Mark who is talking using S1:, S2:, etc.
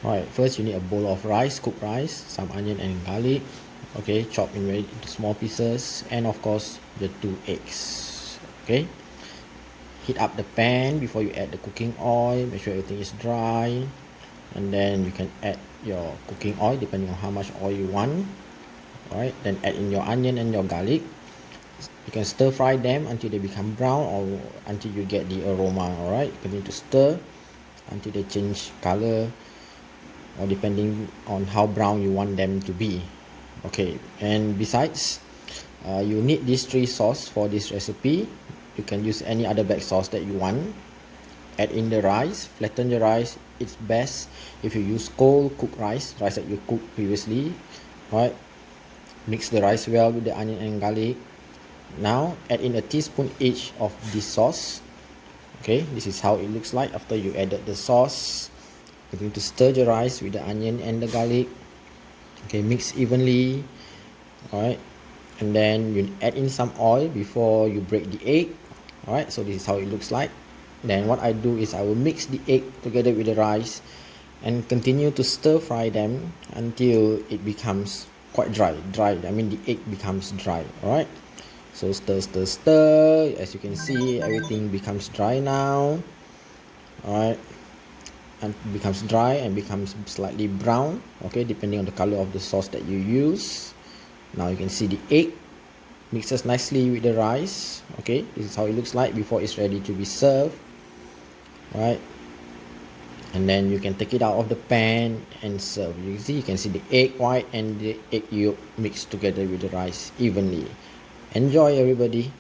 S1: Alright, first you need a bowl of rice, cooked rice, some onion and garlic, okay, chopped into small pieces, and of course the 2 eggs. Okay, heat up the pan before you add the cooking oil, make sure everything is dry, and then you can add your cooking oil depending on how much oil you want. Alright, then add in your onion and your garlic. You can stir fry them until they become brown or until you get the aroma. Alright, continue to stir until they change color, or depending on how brown you want them to be. Okay, and besides, you need these 3 sauce for this recipe. You can use any other black sauce that you want. Add in the rice, flatten the rice. It's best if you use cold cooked rice that you cooked previously. Right, mix the rice well with the onion and garlic. Now add in a teaspoon each of this sauce. Okay, this is how it looks like after you added the sauce. You're going to stir the rice with the onion and the garlic. Okay, mix evenly. Alright, and then you add in some oil before you break the egg. Alright, so this is how it looks like. Then what I do is I will mix the egg together with the rice and continue to stir fry them until it becomes quite dry. I mean the egg becomes dry. Alright, so stir. As you can see, everything becomes dry now. Alright, and becomes dry and becomes slightly brown, okay, depending on the color of the sauce that you use. Now you can see the egg mixes nicely with the rice. Okay, this is how it looks like before it's ready to be served. Right, and then you can take it out of the pan and serve. You can see the egg white and the egg yolk mixed together with the rice evenly. Enjoy, everybody.